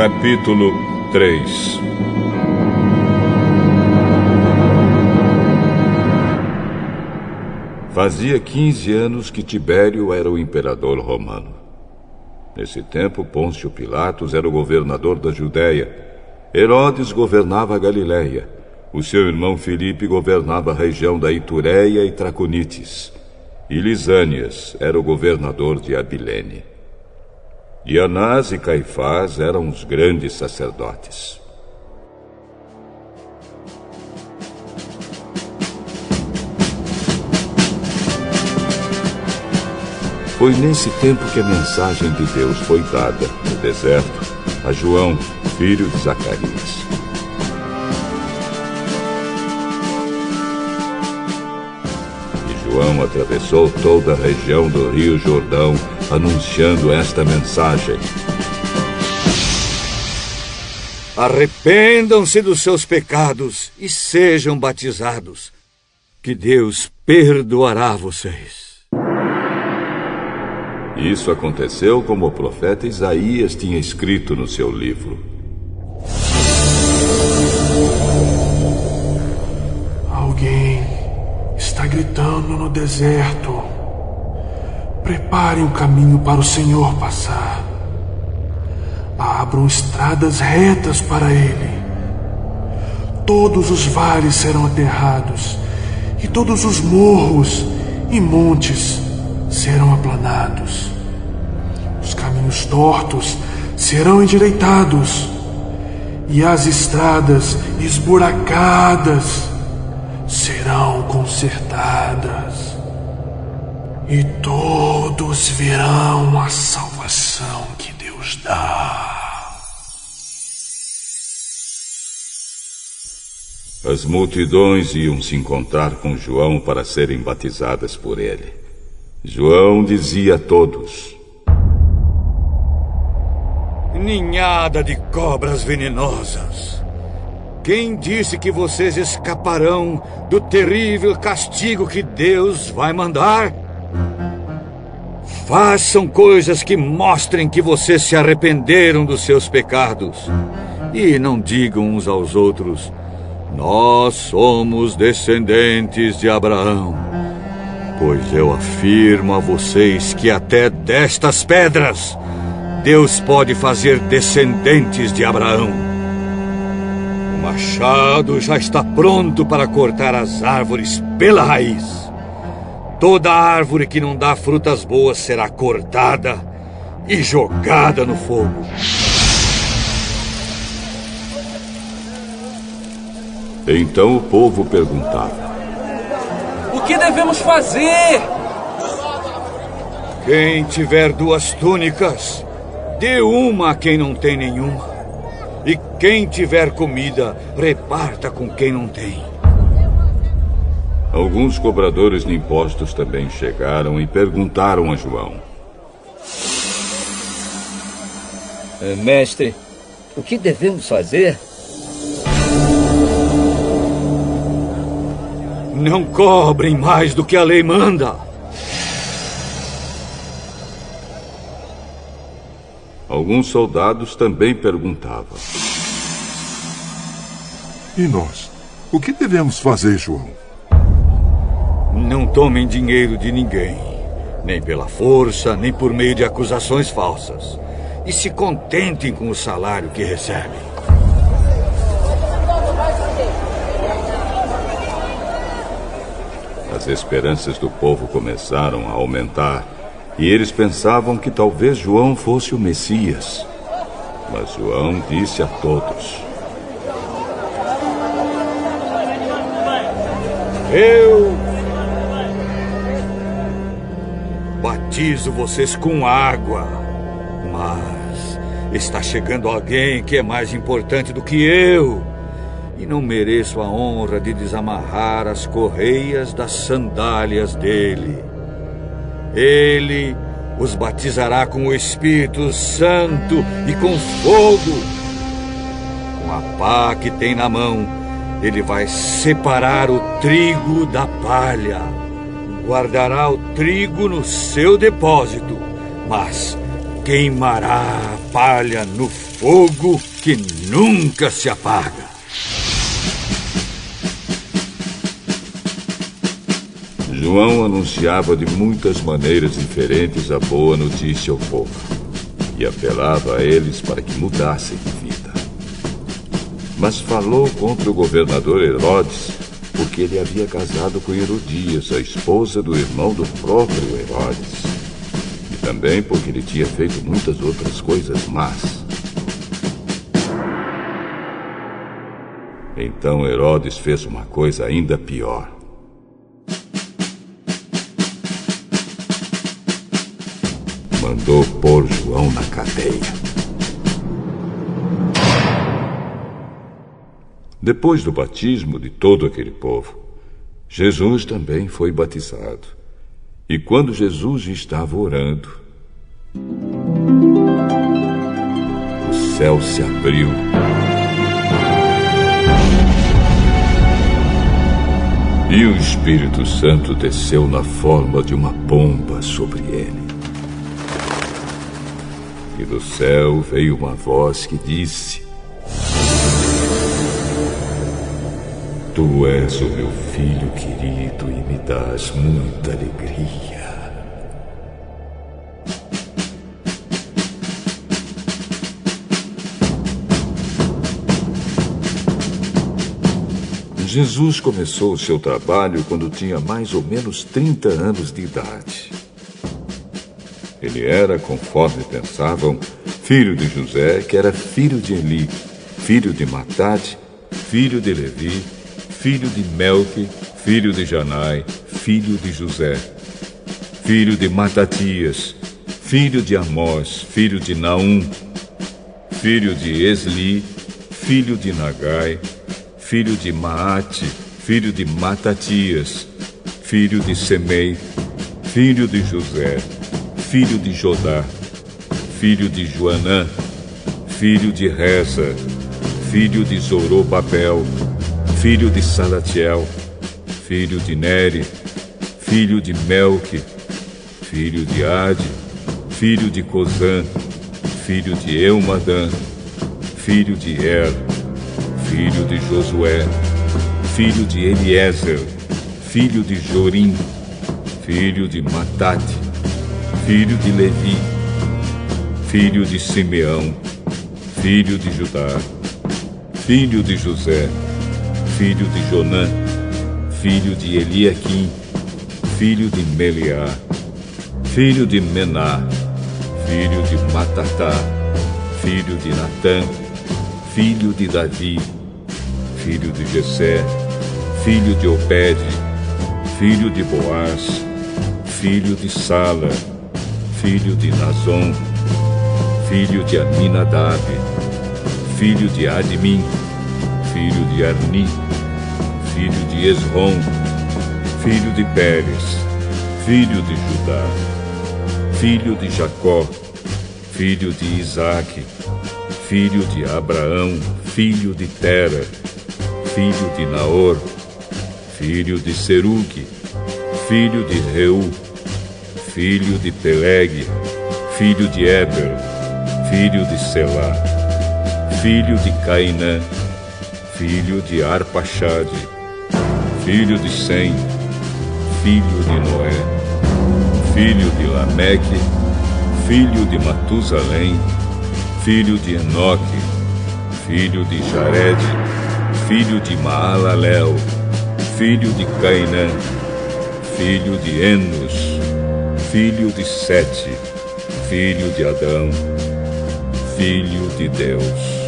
Capítulo 3. Fazia 15 anos que Tibério era o imperador romano. Nesse tempo, Pôncio Pilatos era o governador da Judéia. Herodes governava a Galiléia. O seu irmão Filipe governava a região da Itureia e Traconites. E Lisânias era o governador de Abilene. E Anás e Caifás eram os grandes sacerdotes. Foi nesse tempo que a mensagem de Deus foi dada, no deserto, a João, filho de Zacarias. E João atravessou toda a região do Rio Jordão, anunciando esta mensagem: Arrependam-se dos seus pecados e sejam batizados, que Deus perdoará vocês. Isso aconteceu como o profeta Isaías tinha escrito no seu livro. Alguém está gritando no deserto: preparem o caminho para o Senhor passar. Abram estradas retas para Ele. Todos os vales serão aterrados, e todos os morros e montes serão aplanados. Os caminhos tortos serão endireitados, e as estradas esburacadas serão consertadas. E todos verão a salvação que Deus dá. As multidões iam se encontrar com João para serem batizadas por ele. João dizia a todos: Ninhada de cobras venenosas! Quem disse que vocês escaparão do terrível castigo que Deus vai mandar? Façam coisas que mostrem que vocês se arrependeram dos seus pecados. E não digam uns aos outros: nós somos descendentes de Abraão. Pois eu afirmo a vocês que até destas pedras Deus pode fazer descendentes de Abraão. O machado já está pronto para cortar as árvores pela raiz. Toda árvore que não dá frutas boas será cortada e jogada no fogo. Então o povo perguntava: O que devemos fazer? Quem tiver 2 túnicas, dê uma a quem não tem nenhuma. E quem tiver comida, reparta com quem não tem. Alguns cobradores de impostos também chegaram e perguntaram a João: Mestre, o que devemos fazer? Não cobrem mais do que a lei manda. Alguns soldados também perguntavam: E nós? O que devemos fazer, João? Não tomem dinheiro de ninguém, nem pela força, nem por meio de acusações falsas. E se contentem com o salário que recebem. As esperanças do povo começaram a aumentar, e eles pensavam que talvez João fosse o Messias. Mas João disse a todos: Eu batizo vocês com água, mas está chegando alguém que é mais importante do que eu, e não mereço a honra de desamarrar as correias das sandálias dele. Ele os batizará com o Espírito Santo e com fogo. Com a pá que tem na mão, ele vai separar o trigo da palha. Guardará o trigo no seu depósito, mas queimará a palha no fogo que nunca se apaga. João anunciava de muitas maneiras diferentes a boa notícia ao povo e apelava a eles para que mudassem de vida. Mas falou contra o governador Herodes porque ele havia casado com Herodias, a esposa do irmão do próprio Herodes, e também porque ele tinha feito muitas outras coisas más. Então Herodes fez uma coisa ainda pior. Mandou pôr João na cadeia. Depois do batismo de todo aquele povo, Jesus também foi batizado. E quando Jesus estava orando, o céu se abriu. E o Espírito Santo desceu na forma de uma pomba sobre ele. E do céu veio uma voz que disse: Tu és o meu filho querido e me dás muita alegria. Jesus começou o seu trabalho quando tinha mais ou menos 30 anos de idade. Ele era, conforme pensavam, filho de José, que era filho de Eli, filho de Matate, filho de Levi, filho de Melque, filho de Janai, filho de José, filho de Matatias, filho de Amós, filho de Naum, filho de Esli, filho de Nagai, filho de Maate, filho de Matatias, filho de Semei, filho de José, filho de Jodá, filho de Joanã, filho de Reza, filho de Zorobabel, filho de Salatiel, filho de Neri, filho de Melque, filho de Ade, filho de Cozã, filho de Eumadã, filho de Er, filho de Josué, filho de Eliezer, filho de Jorim, filho de Matate, filho de Levi, filho de Simeão, filho de Judá, filho de José, filho de Jonã, filho de Eliaquim, filho de Meliá, filho de Mená, filho de Matatá, filho de Natã, filho de Davi, filho de Jessé, filho de Obede, filho de Boaz, filho de Sala, filho de Nazon, filho de Aminadab, filho de Admin, filho de Arni, filho de Esrom, filho de Pérez, filho de Judá, filho de Jacó, filho de Isaque, filho de Abraão, filho de Tera, filho de Naor, filho de Serugue, filho de Reu, filho de Peleg, filho de Eber, filho de Selá, filho de Cainã, filho de Arpaxade, filho de Sem, filho de Noé, filho de Lameque, filho de Matusalém, filho de Enoque, filho de Jared, filho de Maalalel, filho de Cainã, filho de Enos, filho de Sete, filho de Adão, filho de Deus.